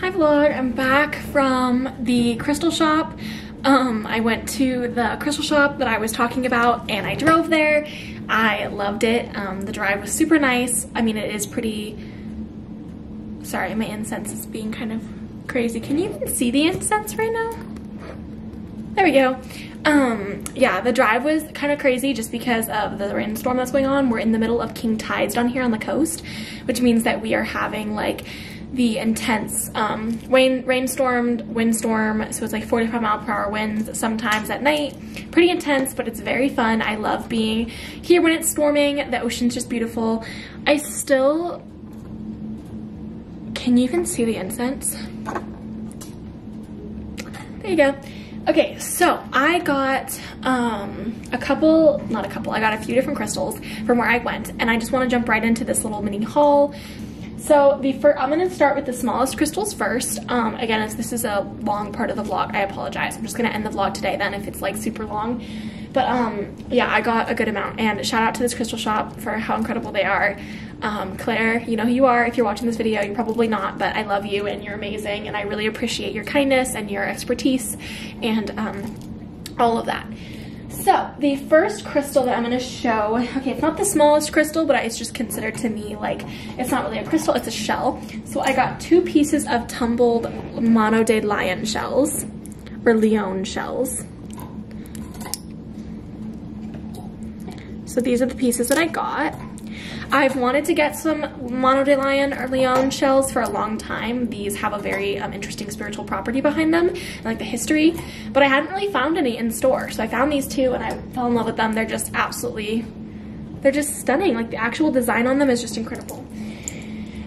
Hi vlog, I'm back from the crystal shop. I went to the crystal shop that I was talking about and I drove there. I loved it. The drive was super nice. I mean, it is pretty, sorry, my incense is being kind of crazy. Can you even see the incense right now? There we go. Yeah, the drive was kind of crazy just because of the rainstorm that's going on. We're in the middle of king tides down here on the coast, which means that we are having like the intense rainstorm, windstorm, so it's like 45-mile-per-hour winds sometimes at night. Pretty intense, but it's very fun. I love being here when it's storming. The ocean's just beautiful. I still, can you even see the incense? There you go. Okay, so I got I got a few different crystals from where I went, and I just want to jump right into this little mini haul. So I'm going to start with the smallest crystals first. Again, as this is a long part of the vlog, I apologize. I'm just going to end the vlog today then if it's like super long. But yeah, I got a good amount, and shout out to this crystal shop for how incredible they are. Claire, you know who you are. If you're watching this video, you're probably not, but I love you and you're amazing, and I really appreciate your kindness and your expertise and all of that. So the first crystal that I'm going to show, okay, it's not the smallest crystal, but it's just considered to me like, it's not really a crystal, it's a shell. So I got 2 pieces of tumbled monodade lion shells, or leon shells. So these are the pieces that I got. I've wanted to get some monodade lion or leon shells for a long time. These have a very interesting spiritual property behind them, like the history, but I hadn't really found any in store. So I found these 2 and I fell in love with them. They're just absolutely, they're just stunning. Like the actual design on them is just incredible.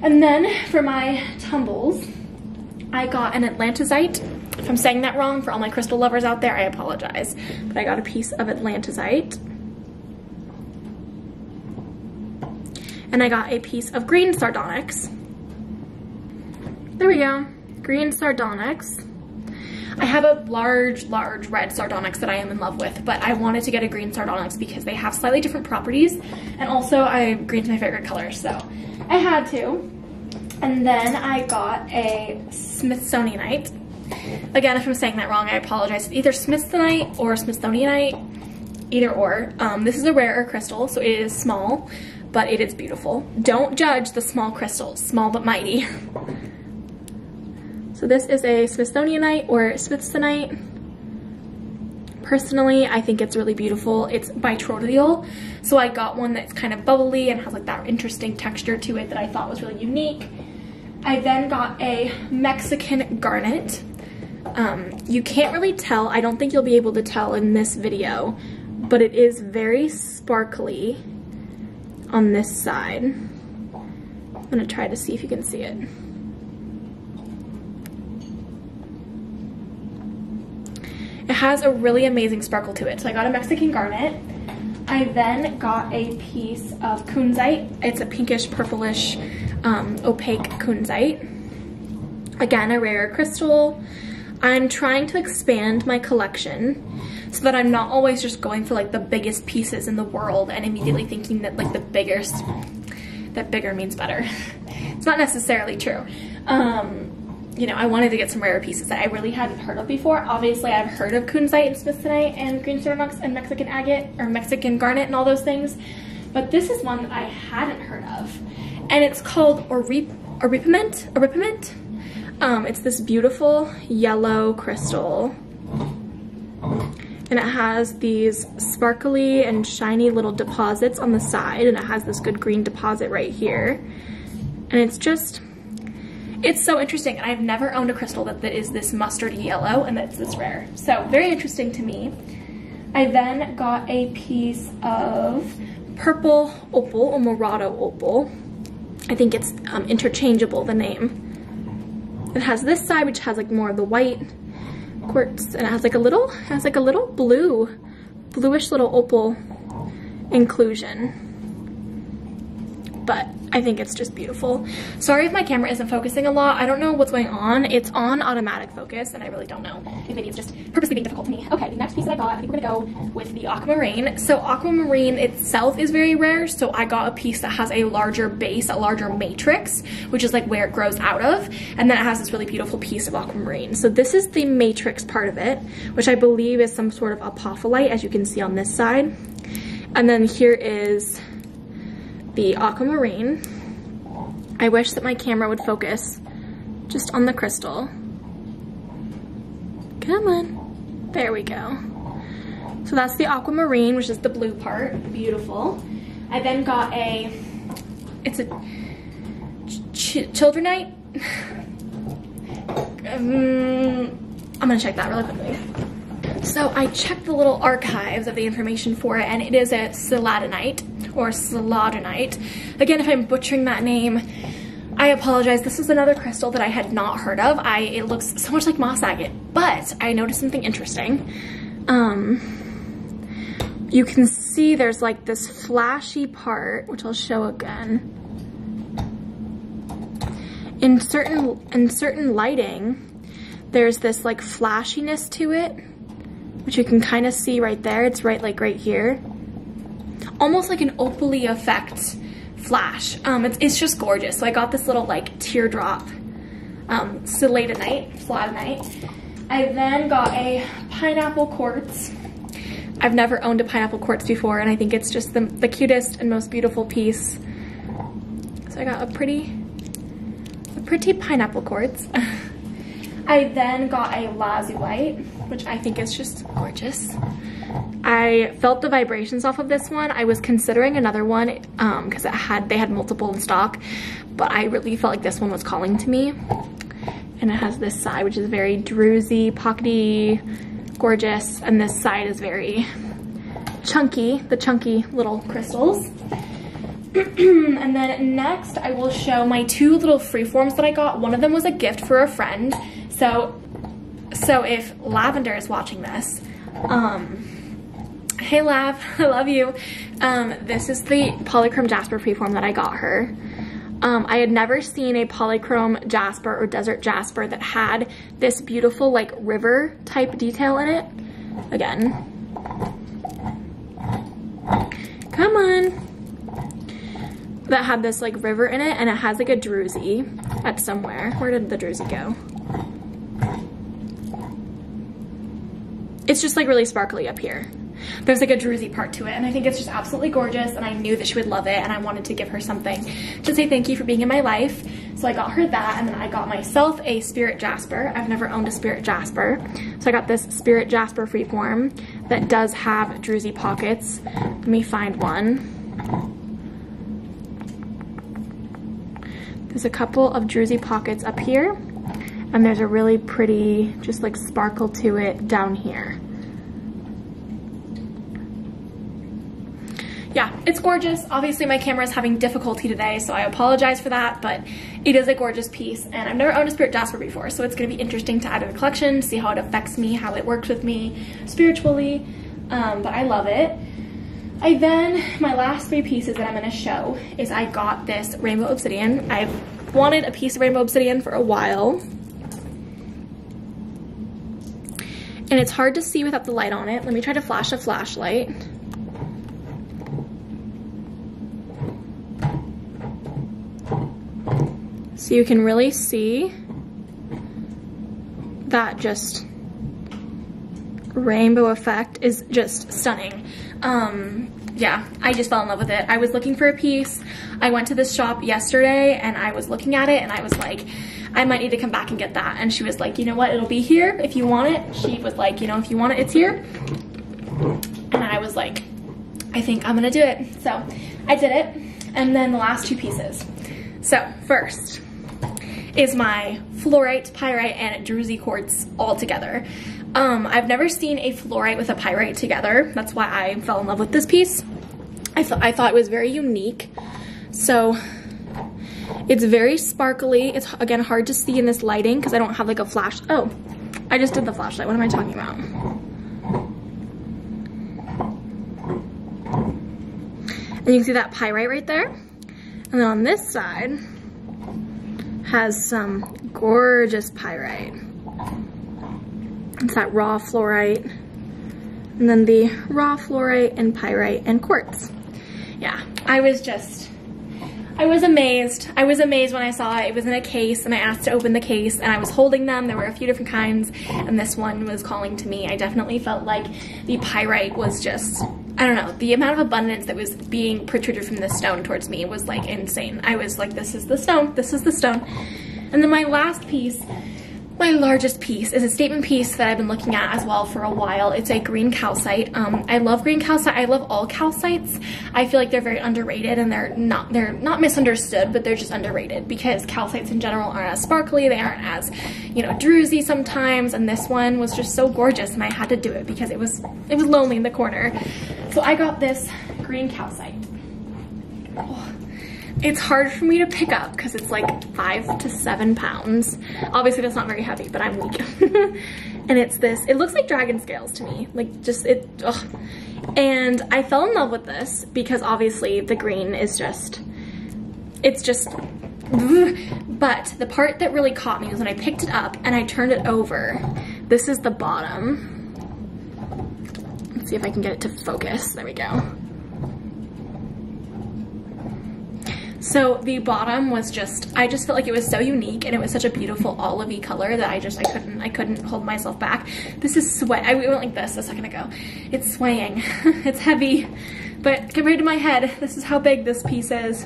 And then for my tumbles, I got an Atlantisite. If I'm saying that wrong, for all my crystal lovers out there, I apologize. But I got a piece of Atlantisite. And I got a piece of green sardonyx. There we go, green sardonyx. I have a large red sardonyx that I am in love with, but I wanted to get a green sardonyx because they have slightly different properties, and also green's my favorite color, so I had to. And then I got a Smithsonian Night. Again, if I'm saying that wrong, I apologize. It's either Smithsonite or Smithsonian Night, either or. This is a rarer crystal, so it is small, but it is beautiful. Don't judge the small crystals, small but mighty. So this is a Smithsonianite or Smithsonite. Personally, I think it's really beautiful. It's bitrodial, so I got one that's kind of bubbly and has like that interesting texture to it that I thought was really unique. I then got a Mexican garnet. You can't really tell, I don't think you'll be able to tell in this video, but it is very sparkly on this side. I'm gonna try to see if you can see it. It has a really amazing sparkle to it. So I got a Mexican garnet. I then got a piece of kunzite. It's a pinkish purplish opaque kunzite. Again, a rare crystal. I'm trying to expand my collection so that I'm not always just going for like the biggest pieces in the world and immediately thinking that like that bigger means better. It's not necessarily true. You know, I wanted to get some rare pieces that I really hadn't heard of before. Obviously, I've heard of kunzite and smithsonite and green sardonyx and Mexican agate or Mexican garnet and all those things, but this is one that I hadn't heard of, and it's called oripiment. It's this beautiful yellow crystal, and it has these sparkly and shiny little deposits on the side, and it has this good green deposit right here, and it's so interesting. And I've never owned a crystal that is this mustardy yellow and that's this rare, so very interesting to me. I then got a piece of purple opal or morado opal. I think it's interchangeable, the name. It has this side, which has like more of the white quartz, and it has like a little bluish little opal inclusion. but I think it's just beautiful. Sorry if my camera isn't focusing a lot. I don't know what's going on. It's on automatic focus, and I really don't know if maybe it's just purposely being difficult to me. Okay, the next piece that I got, I think we're gonna go with the Aquamarine. So Aquamarine itself is very rare, so I got a piece that has a larger base, a larger matrix, which is like where it grows out of, and then it has this really beautiful piece of Aquamarine. So this is the matrix part of it, which I believe is some sort of apophyllite, as you can see on this side. And then here is the Aquamarine. I wish that my camera would focus just on the crystal. Come on. There we go. So that's the Aquamarine, which is the blue part. Beautiful. I then got it's a Childrenite. I'm gonna check that really quickly. So I checked the little archives of the information for it, and it is a Seladonite or Seladonite. Again, if I'm butchering that name, I apologize. This is another crystal that I had not heard of. It looks so much like moss agate, but I noticed something interesting. You can see there's like this flashy part, which I'll show again. In certain lighting, there's this like flashiness to it, which you can kind of see right there. It's right here. Almost like an opal-y effect flash. It's just gorgeous. So I got this little like teardrop Seladonite. I then got a pineapple quartz. I've never owned a pineapple quartz before, and I think it's just the cutest and most beautiful piece. So I got a pretty pineapple quartz. I then got a lazulite, which I think is just gorgeous. I felt the vibrations off of this one. I was considering another one because they had multiple in stock, but I really felt like this one was calling to me. And it has this side, which is very druzy, pockety, gorgeous, and this side is very chunky, the chunky little crystals. And then next I will show my two little freeforms that I got. One of them was a gift for a friend. So if Lavender is watching this, hey Lav, I love you. This is the Polychrome Jasper freeform that I got her. I had never seen a Polychrome Jasper or Desert Jasper that had this beautiful like river type detail in it. Again. Come on. That had this like river in it, and it has like a druzy at somewhere. Where did the druzy go? It's just like really sparkly up here. There's like a druzy part to it, and I think it's just absolutely gorgeous, and I knew that she would love it, and I wanted to give her something to say thank you for being in my life. So I got her that, and then I got myself a Spirit Jasper. I've never owned a Spirit Jasper. So I got this Spirit Jasper freeform that does have druzy pockets. Let me find one. There's a couple of druzy pockets up here, and there's a really pretty just like sparkle to it down here. Yeah, it's gorgeous. Obviously my camera is having difficulty today, so I apologize for that, but it is a gorgeous piece, and I've never owned a Spirit Jasper before, so it's gonna be interesting to add to the collection, see how it affects me, how it works with me spiritually, but I love it. My last three pieces that I'm gonna show is I got this rainbow obsidian. I've wanted a piece of rainbow obsidian for a while, and it's hard to see without the light on it. Let me try to flash a flashlight. So you can really see that just rainbow effect is just stunning. Yeah, I just fell in love with it. I was looking for a piece. I went to this shop yesterday and I was looking at it and I was like, I might need to come back and get that. And she was like, you know what, it'll be here if you want it. She was like, you know, if you want it, it's here. And I was like, I think I'm gonna do it. So I did it. And then the last two pieces. So first is my fluorite, pyrite, and druzy quartz all together. I've never seen a fluorite with a pyrite together. That's why I fell in love with this piece. I thought it was very unique. So it's very sparkly. It's, again, hard to see in this lighting because I don't have like a flash. Oh, I just did the flashlight. What am I talking about? And you can see that pyrite right there. And And then on this side has some gorgeous pyrite. It's that raw fluorite. And then the raw fluorite and pyrite and quartz. Yeah, I was amazed. I was amazed when I saw it. It was in a case and I asked to open the case and I was holding them. There were a few different kinds and this one was calling to me. I definitely felt like the pyrite was just, I don't know, the amount of abundance that was being protruded from this stone towards me was like insane. I was like, this is the stone, this is the stone. And then my last piece, my largest piece, is a statement piece that I've been looking at as well for a while. It's a green calcite. I love green calcite. I love all calcites. I feel like they're very underrated and they're not misunderstood, but they're just underrated because calcites in general aren't as sparkly. They aren't as, you know, druzy sometimes. And this one was just so gorgeous and I had to do it because it was lonely in the corner. So I got this green calcite. Oh. It's hard for me to pick up because it's like 5 to 7 pounds. Obviously that's not very heavy, but I'm weak. And it's this, it looks like dragon scales to me. Like just, ugh. And I fell in love with this because obviously the green is just, it's just, but the part that really caught me was when I picked it up and I turned it over. This is the bottom. Let's see if I can get it to focus. There we go. So the bottom was just, I just felt like it was so unique and it was such a beautiful olivey color that I couldn't hold myself back. This is I went like this a second ago. It's swaying, it's heavy, but compared to my head, this is how big this piece is.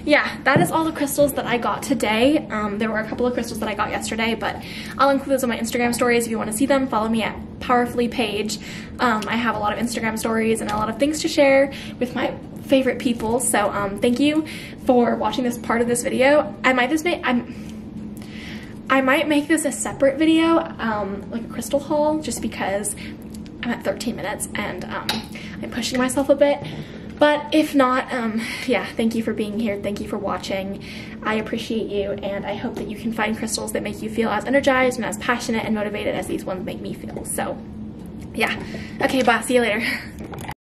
Yeah, that is all the crystals that I got today. There were a couple of crystals that I got yesterday, but I'll include those on my Instagram stories if you want to see them. Follow me at Powerfully page. I have a lot of Instagram stories and a lot of things to share with my favorite people. So thank you for watching this part of this video. I might make this a separate video, like a crystal haul, just because I'm at 13 minutes and I'm pushing myself a bit. But if not, yeah, thank you for being here. Thank you for watching. I appreciate you, and I hope that you can find crystals that make you feel as energized and as passionate and motivated as these ones make me feel. So, yeah. Okay, bye. See you later.